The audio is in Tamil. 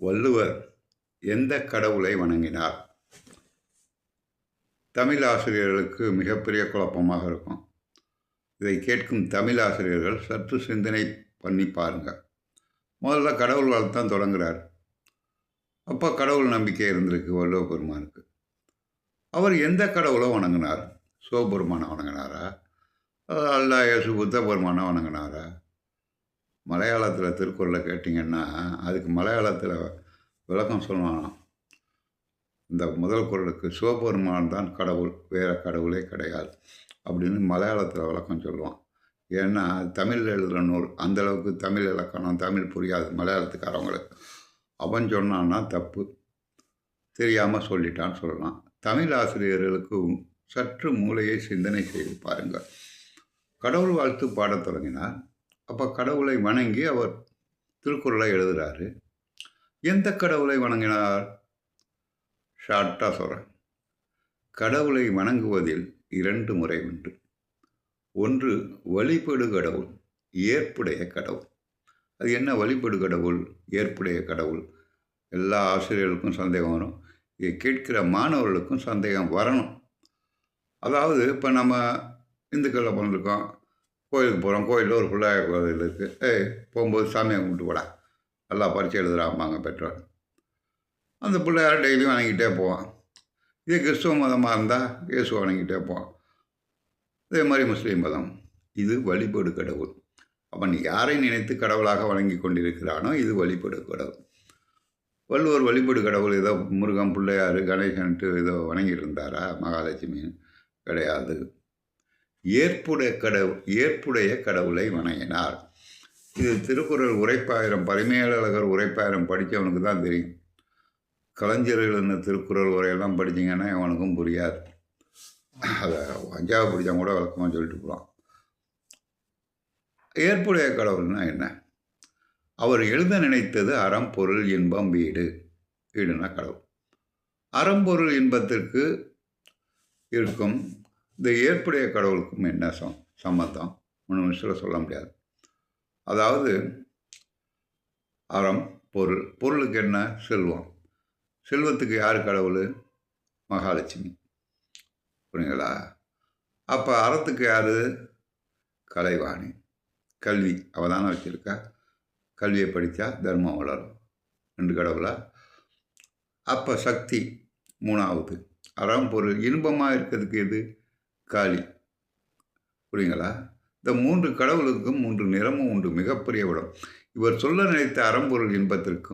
வள்ளுவர் எந்த கடவுளை வணங்கினார்? தமிழ் ஆசிரியர்களுக்கு மிகப்பெரிய குழப்பமாக இருக்கும். இதை கேட்கும் தமிழ் ஆசிரியர்கள் சற்று சிந்தனை பண்ணி பாருங்கள். முதல்ல கடவுள் வாழ்த்தான் தொடங்குகிறார். அப்போ கடவுள் நம்பிக்கை இருந்திருக்கு வள்ளுவ பெருமானுக்கு. அவர் எந்த கடவுளை வணங்கினார்? சிவபெருமானை வணங்கினாரா? அல்லா இயேசு புத்த பெருமானை வணங்கினாரா? மலையாளத்தில் திருக்குறளை கேட்டிங்கன்னா அதுக்கு மலையாளத்தில் விளக்கம் சொல்லுவானா, இந்த முதல் குறளுக்கு சிவபெருமான் தான் கடவுள், வேறு கடவுளே கிடையாது அப்படின்னு மலையாளத்தில் விளக்கம் சொல்லுவான். ஏன்னா தமிழில் எழுதுகிற நூல் அந்தளவுக்கு தமிழ் இலக்கணம் தமிழ் புரியாது மலையாளத்துக்காரவங்களுக்கு. அவன் சொன்னான்னா தப்பு, தெரியாமல் சொல்லிட்டான்னு சொல்லலாம். தமிழ் ஆசிரியர்களுக்கு சற்று மூளையை சிந்தனை செய்து பாருங்கள். கடவுள் வாழ்த்து பாடத் தொடங்கினார். அப்போ கடவுளை வணங்கி அவர் திருக்குறளை எழுதுகிறாரு. எந்த கடவுளை வணங்கினார்? ஷார்ட்டாக சொல்கிறேன். கடவுளை வணங்குவதில் 2 முறை உண்டு. ஒன்று வழிபடு கடவுள், ஏற்புடைய கடவுள். அது என்ன வழிபடு கடவுள், ஏற்புடைய கடவுள்? எல்லா ஆசிரியர்களுக்கும் சந்தேகம் வரும். இதை கேட்கிற மாணவர்களுக்கும் சந்தேகம் வரணும். அதாவது இப்போ நம்ம இந்துக்களில் பிறந்திருக்கோம், கோயிலுக்கு போகிறோம். கோயிலில் ஒரு பிள்ளையார் கோயில் இருக்குது. போகும்போது சாமியை கும்பிட்டு போடா, நல்லா பரிச்சை எழுதுகிறாம்பாங்க பெற்றோர். அந்த பிள்ளையார் டெய்லியும் வணங்கிட்டே போவான். இதே கிறிஸ்துவ மதமாக இருந்தால் இயேசுவை வணங்கிட்டே போவான். அதே மாதிரி முஸ்லீம் மதம், இது வழிபடு கடவுள். அவன் யாரை நினைத்து கடவுளாக வணங்கி கொண்டிருக்கிறானோ இது வழிபடு கடவுள். வள்ளுவர் வழிபடு கடவுள் ஏதோ முருகன், பிள்ளையார், கணேசன்ட்டு ஏதோ வணங்கிட்டு இருந்தாரா? மகாலட்சுமி கிடையாது. ஏற்புடைய கடவுளை வணங்கினார். இது திருக்குறள் உரைப்பாயிரம், பரிமேலழகர் உரைப்பாயிரம் படித்தவனுக்கு தான் தெரியும். கலைஞர்கள் என்ன திருக்குறள் உரையெல்லாம் படித்தீங்கன்னா அவனுக்கும் புரியாது. அதை 5ஆவது படித்தா கூட விளக்கமாக சொல்லிட்டு போகலாம். ஏற்புடைய கடவுள்னா என்ன? அவர் எழுத நினைத்தது அறம், பொருள், இன்பம், வீடு. வீடுனா கடவுள். அறம்பொருள் இன்பத்திற்கு இருக்கும் இந்த ஏற்புடைய கடவுளுக்கும் என்ன சம்மந்தம்? ஒன்று நிமிஷத்தில் சொல்ல முடியாது. அதாவது அறம், பொருள். பொருளுக்கு என்ன? செல்வம். செல்வத்துக்கு யார் கடவுள்? மகாலட்சுமி. புரியுங்களா? அப்போ அறத்துக்கு யார்? கலைவாணி. கல்வி அவள் தானே வச்சுருக்கா. கல்வியை படித்தா தர்மம் வளரும். 2 கடவுளா? அப்போ சக்தி 3வது. அறம், பொருள், இன்பமாக இருக்கிறதுக்கு எது? காளி. புரியுங்களா? இந்த 3 கடவுளுக்கும் 3 நிறமும் உண்டு. மிகப்பெரிய விடம். இவர் சொல்ல நினைத்த அறம்பொருள் இன்பத்திற்கும்